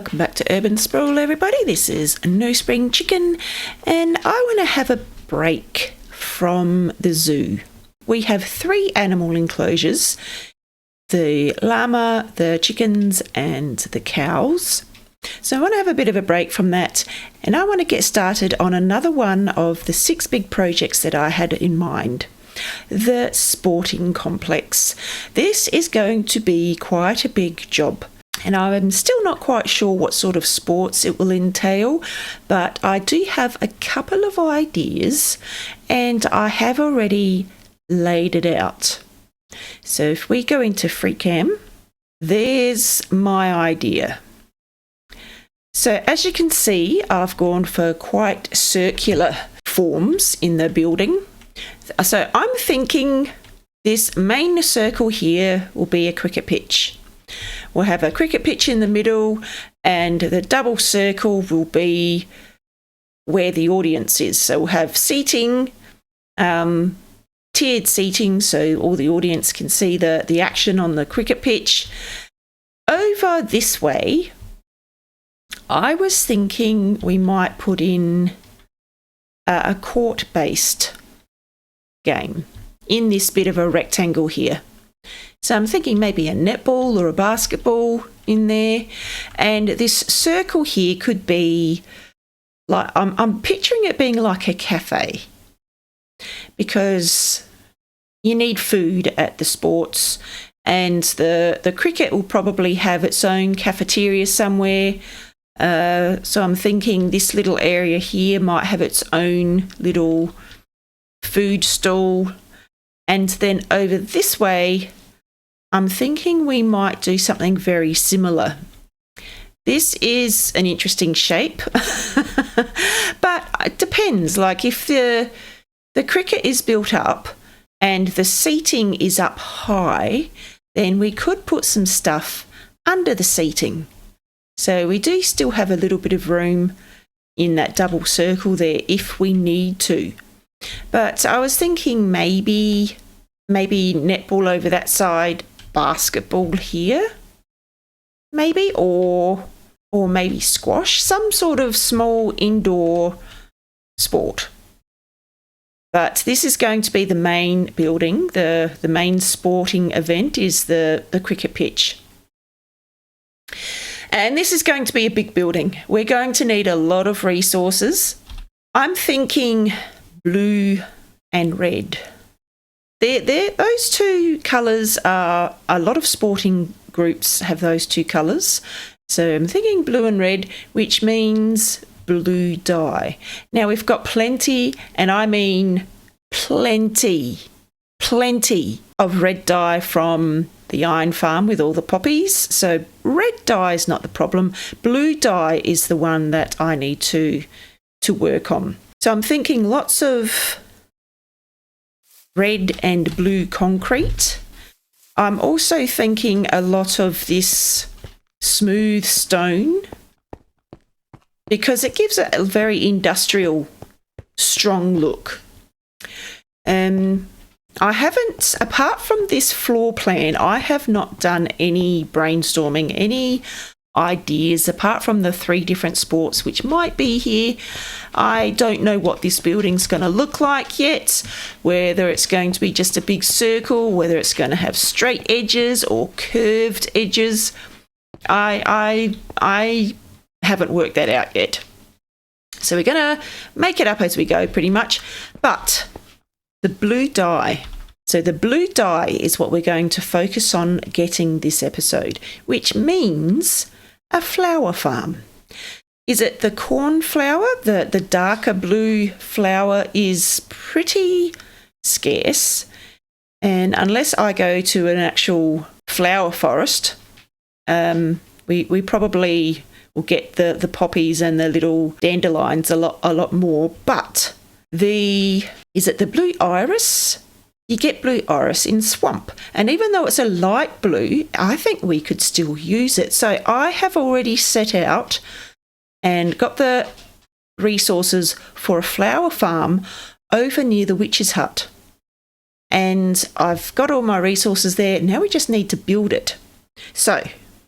Welcome back to Urban Sprawl, everybody. This is No Spring Chicken, and I want to have a break from the zoo. We have 3 animal enclosures: the llama, the chickens, and the cows. So I want to have a bit of a break from that, and I want to get started on another one of the 6 big projects that I had in mind. The sporting complex. This is going to be quite a big job, and I'm still not quite sure what sort of sports it will entail, but I do have a couple of ideas and I have already laid it out. So if we go into FreeCam, there's my idea. So as you can see, I've gone for quite circular forms in the building. So I'm thinking this main circle here will be a cricket pitch. We'll have a cricket pitch in the middle, and the double circle will be where the audience is. So we'll have seating, tiered seating, so all the audience can see the action on the cricket pitch. Over this way, I was thinking we might put in a court-based game in this bit of a rectangle here. So I'm thinking maybe a netball or a basketball in there, and this circle here could be like, I'm picturing it being like a cafe, because you need food at the sports, and the cricket will probably have its own cafeteria somewhere. So I'm thinking this little area here might have its own little food stall, and then over this way I'm thinking we might do something very similar. This is an interesting shape, but it depends. Like if the cricket is built up and the seating is up high, then we could put some stuff under the seating. So we do still have a little bit of room in that double circle there if we need to. But I was thinking maybe netball over that side, basketball here, maybe, or maybe squash, some sort of small indoor sport. But this is going to be the main building. The main sporting event is the cricket pitch. And this is going to be a big building. We're going to need a lot of resources. I'm thinking blue and red. Those 2 colours are, a lot of sporting groups have those 2 colours. So I'm thinking blue and red, which means blue dye. Now we've got plenty, and I mean plenty of red dye from the iron farm with all the poppies. So red dye is not the problem. Blue dye is the one that I need to work on. So I'm thinking lots of red and blue concrete. I'm also thinking a lot of this smooth stone, because it gives it a very industrial, strong look. I haven't, apart from this floor plan, I have not done any brainstorming, any ideas, apart from the 3 different sports which might be here. I don't know what this building's going to look like yet, whether it's going to be just a big circle, whether it's going to have straight edges or curved edges. I haven't worked that out yet. So we're going to make it up as we go, pretty much. But the blue dye. So the blue dye is what we're going to focus on getting this episode, which means a flower farm. Is it the cornflower? The darker blue flower is pretty scarce, and unless I go to an actual flower forest, we probably will get the poppies and the little dandelions a lot more. But is it the blue iris? You get blue iris in swamp, and even though it's a light blue, I think we could still use it. So I have already set out and got the resources for a flower farm over near the witch's hut, and I've got all my resources there. Now we just need to build it. So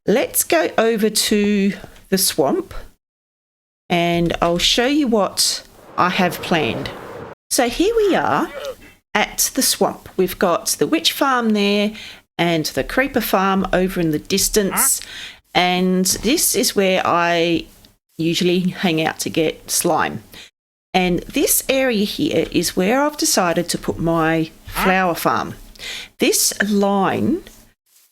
let's go over to the swamp and I'll show you what I have planned. So here we are at the swamp. We've got the witch farm there and the creeper farm over in the distance, and this is where I usually hang out to get slime. And this area here is where I've decided to put my flower farm. This line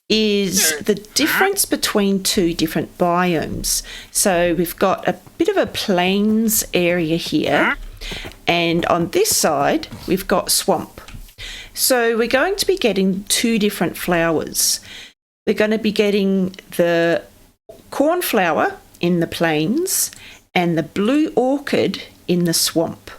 is the difference between two different biomes. So we've got a bit of a plains area here, and on this side we've got swamp. So we're going to be getting two different flowers. We're going to be getting the cornflower in the plains and the blue orchid in the swamp.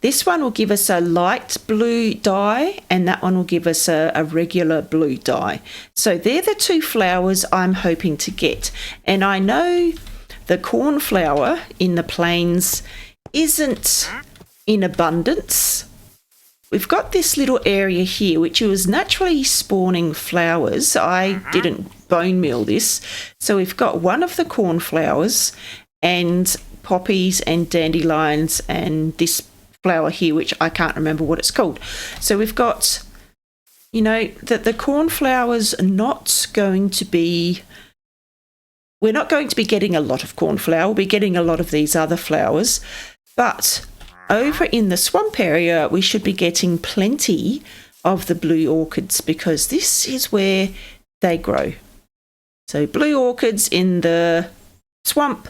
This one will give us a light blue dye and that one will give us a regular blue dye. So they're the two flowers I'm hoping to get. And I know the cornflower in the plains isn't in abundance. We've got this little area here which was naturally spawning flowers. I didn't bone meal this. So we've got one of the cornflowers and poppies and dandelions and this flower here which I can't remember what it's called. So we've got, you know, that the cornflower's not going to be, we're not going to be getting a lot of cornflower, we'll be getting a lot of these other flowers, but over in the swamp area we should be getting plenty of the blue orchids because this is where they grow. So blue orchids in the swamp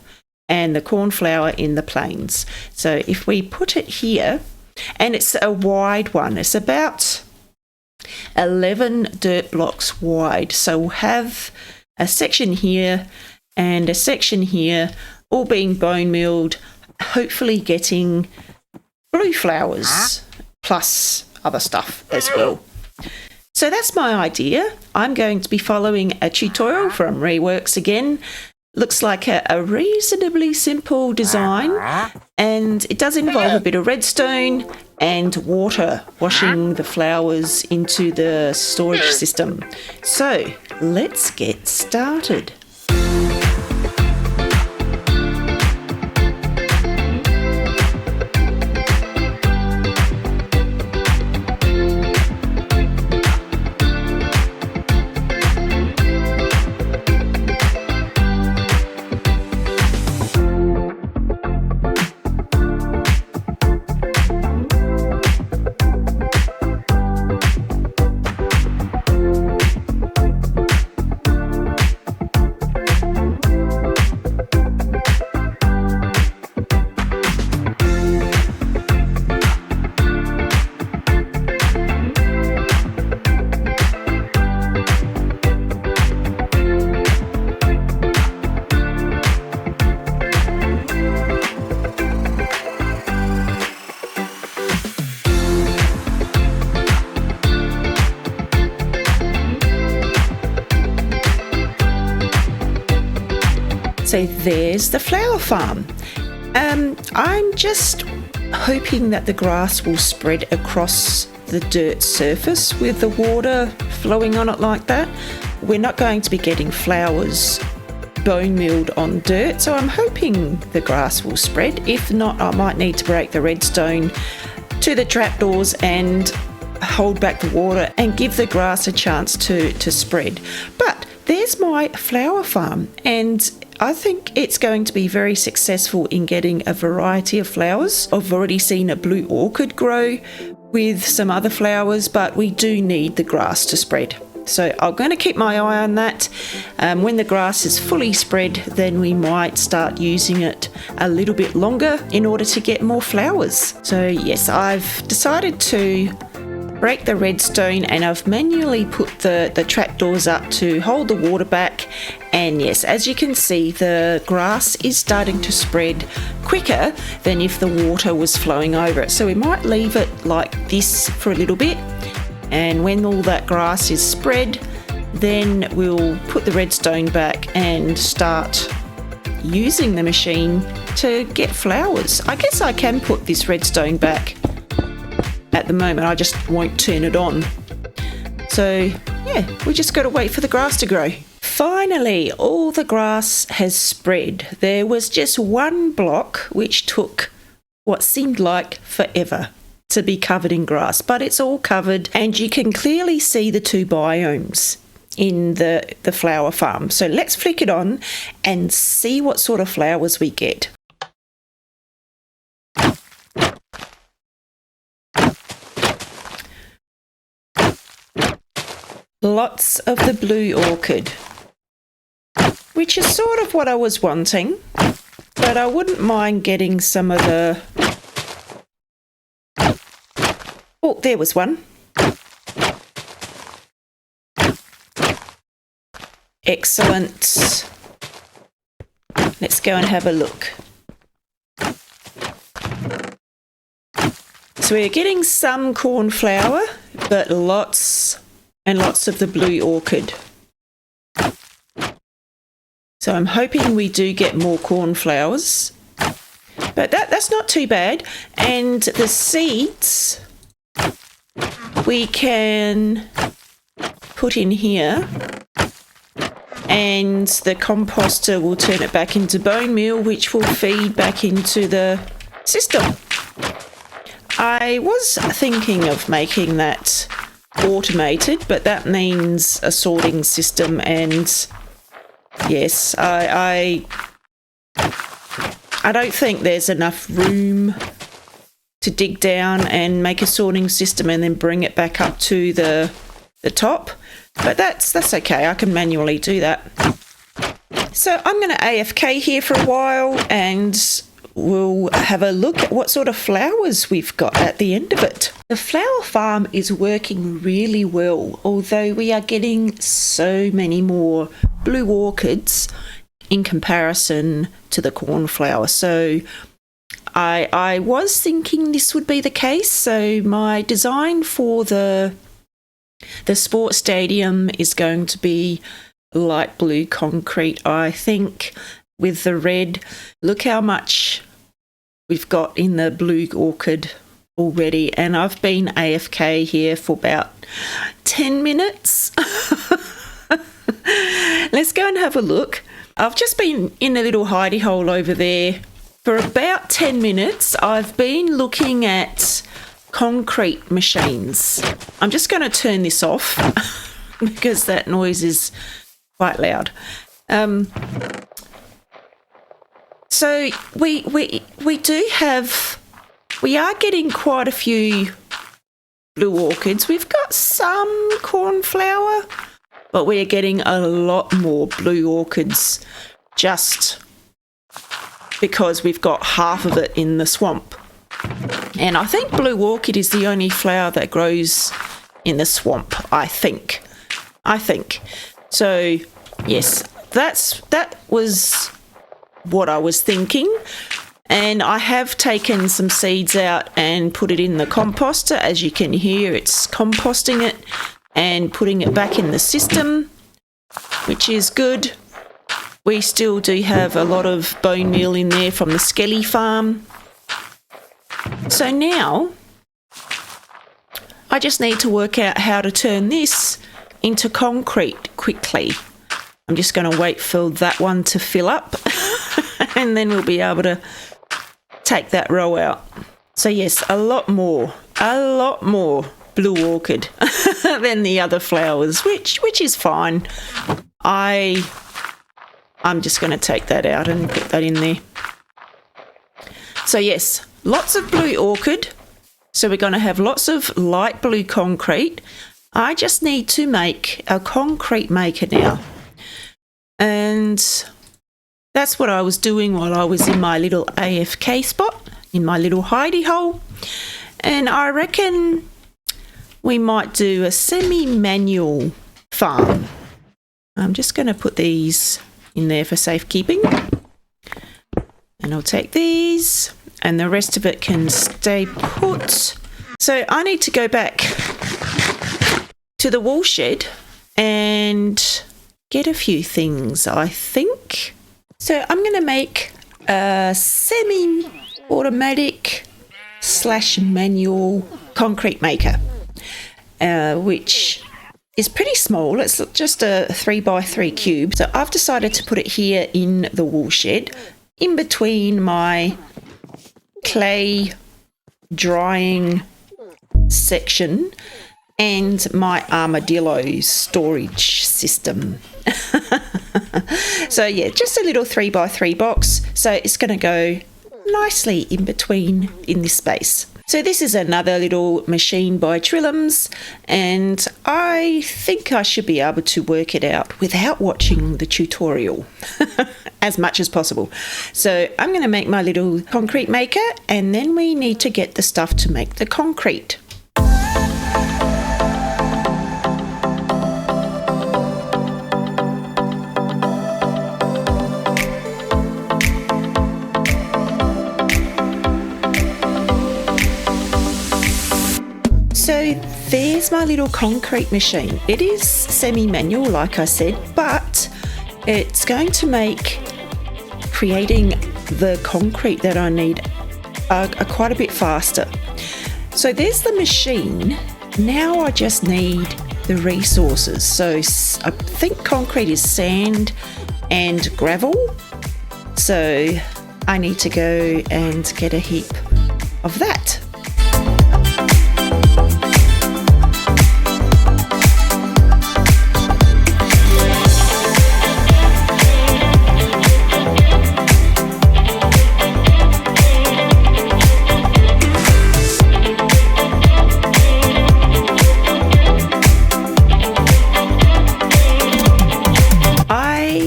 and the cornflower in the plains. So if we put it here, and it's a wide one, it's about 11 dirt blocks wide. So we'll have a section here and a section here, all being bone milled, hopefully getting blue flowers plus other stuff as well. So that's my idea. I'm going to be following a tutorial from Reworks again. Looks like a reasonably simple design, and it does involve a bit of redstone and water washing the flowers into the storage system. So let's get started. So there's the flower farm. I'm just hoping that the grass will spread across the dirt surface with the water flowing on it like that. We're not going to be getting flowers bone milled on dirt, so I'm hoping the grass will spread. If not, I might need to break the redstone to the trapdoors and hold back the water and give the grass a chance to spread. But there's my flower farm, and I think it's going to be very successful in getting a variety of flowers. I've already seen a blue orchid grow with some other flowers, but we do need the grass to spread. So I'm going to keep my eye on that. When the grass is fully spread, then we might start using it a little bit longer in order to get more flowers. So yes, I've decided to break the redstone and I've manually put the trapdoors up to hold the water back, and yes, as you can see, the grass is starting to spread quicker than if the water was flowing over it. So we might leave it like this for a little bit, and when all that grass is spread, then we'll put the redstone back and start using the machine to get flowers. I guess I can put this redstone back at the moment, I just won't turn it on. So yeah, we just got to wait for the grass to grow. Finally, all the grass has spread. There was just one block which took what seemed like forever to be covered in grass, but it's all covered and you can clearly see the two biomes in the flower farm. So let's flick it on and see what sort of flowers we get. Lots of the blue orchid, which is sort of what I was wanting, but I wouldn't mind getting some of the... Oh, there was one. Excellent. Let's go and have a look. So we're getting some cornflower, but lots and lots of the blue orchid. So I'm hoping we do get more cornflowers, but that's not too bad. And the seeds we can put in here, and the composter will turn it back into bone meal, which will feed back into the system. I was thinking of making that automated, but that means a sorting system, and yes, I don't think there's enough room to dig down and make a sorting system and then bring it back up to the top, but that's okay. I can manually do that. So I'm going to AFK here for a while and we'll have a look at what sort of flowers we've got at the end of it. The flower farm is working really well, although we are getting so many more blue orchids in comparison to the cornflower. So I was thinking this would be the case. So my design for the sports stadium is going to be light blue concrete, I think, with the red. Look how much we've got in the blue orchid already, and I've been AFK here for about 10 minutes. Let's go and have a look. I've just been in a little hidey hole over there for about 10 minutes. I've been looking at concrete machines. I'm just going to turn this off because that noise is quite loud. So we are getting quite a few blue orchids. We've got some cornflower, but we are getting a lot more blue orchids just because we've got half of it in the swamp. And I think blue orchid is the only flower that grows in the swamp, I think. So, yes, that was what I was thinking. And I have taken some seeds out and put it in the composter. As you can hear, it's composting it and putting it back in the system, which is good. We still do have a lot of bone meal in there from the Skelly farm. So now I just need to work out how to turn this into concrete quickly. I'm just going to wait for that one to fill up and then we'll be able to take that row out. So yes, a lot more blue orchid than the other flowers, which is fine. I'm just going to take that out and put that in there. So yes, lots of blue orchid. So we're going to have lots of light blue concrete. I just need to make a concrete maker now. And that's what I was doing while I was in my little AFK spot, in my little hidey hole. And I reckon we might do a semi-manual farm. I'm just going to put these in there for safekeeping. And I'll take these and the rest of it can stay put. So I need to go back to the wool shed and get a few things, I think. So I'm going to make a semi-automatic / manual concrete maker, which is pretty small. It's just a 3x3 cube. So I've decided to put it here in the wool shed, in between my clay drying section and my armadillo storage system. So yeah, just a little 3x3 box. So it's going to go nicely in between in this space. So this is another little machine by Trillums, and I think I should be able to work it out without watching the tutorial as much as possible. So I'm going to make my little concrete maker, and then we need to get the stuff to make the concrete. So there's my little concrete machine. It is semi-manual, like I said, but it's going to make creating the concrete that I need quite a bit faster. So there's the machine. Now I just need the resources. So I think concrete is sand and gravel. So I need to go and get a heap of that.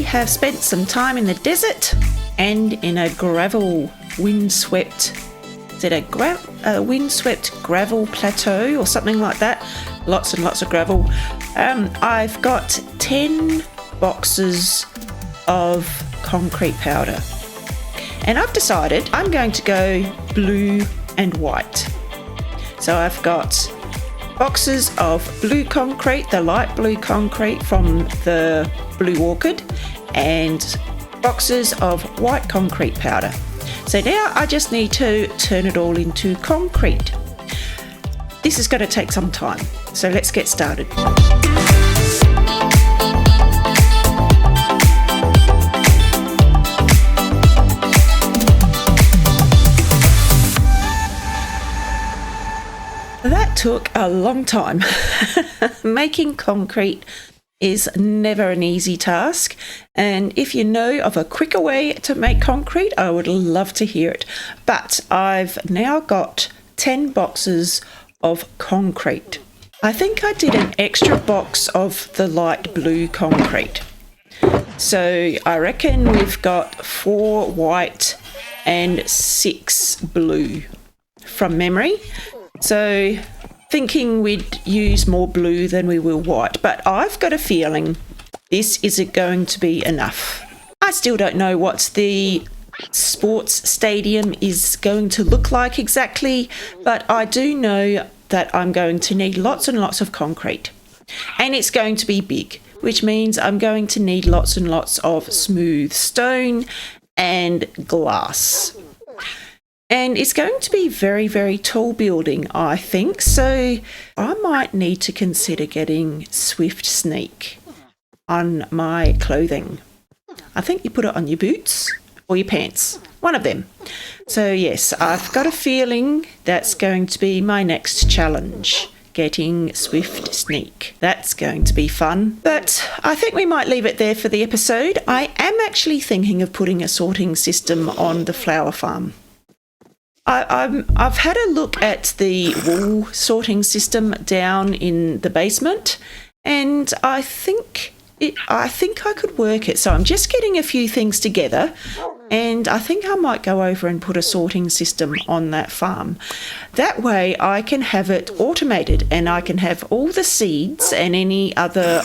Have spent some time in the desert and in a gravel windswept, is it a windswept gravel plateau or something like that? Lots and lots of gravel. I've got 10 boxes of concrete powder, and I've decided I'm going to go blue and white. So I've got boxes of blue concrete, the light blue concrete from the Blue Orchid, and boxes of white concrete powder. So now I just need to turn it all into concrete. This is going to take some time, so let's get started. That took a long time. Making concrete is never an easy task, and if you know of a quicker way to make concrete, I would love to hear it. But I've now got 10 boxes of concrete. I think I did an extra box of the light blue concrete. So I reckon we've got 4 white and 6 blue from memory. So thinking we'd use more blue than we will white, but I've got a feeling this isn't going to be enough. I still don't know what the sports stadium is going to look like exactly, but I do know that I'm going to need lots and lots of concrete, and it's going to be big, which means I'm going to need lots and lots of smooth stone and glass. And it's going to be very, very tall building, I think. So I might need to consider getting Swift Sneak on my clothing. I think you put it on your boots or your pants, one of them. So yes, I've got a feeling that's going to be my next challenge, getting Swift Sneak. That's going to be fun. But I think we might leave it there for the episode. I am actually thinking of putting a sorting system on the flower farm. I've had a look at the wool sorting system down in the basement, and I think I could work it. So I'm just getting a few things together, and I think I might go over and put a sorting system on that farm. That way I can have it automated, and I can have all the seeds and any other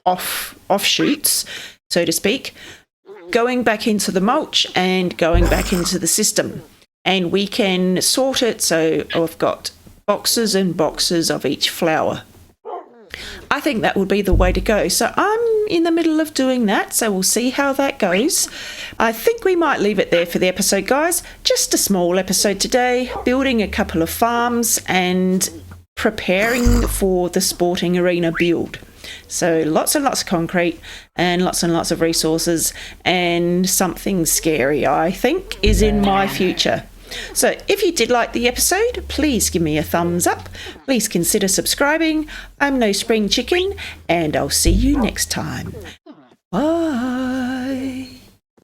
offshoots, so to speak, going back into the mulch and going back into the system. And we can sort it, so I've got boxes and boxes of each flower. I think that would be the way to go. So I'm in the middle of doing that, so we'll see how that goes. I think we might leave it there for the episode, guys. Just a small episode today, building a couple of farms and preparing for the sporting arena build. So lots and lots of concrete and lots of resources, and something scary, I think, is in my future. So if you did like the episode, please give me a thumbs up. Please consider subscribing. I'm No Spring Chicken, and I'll see you next time. Bye.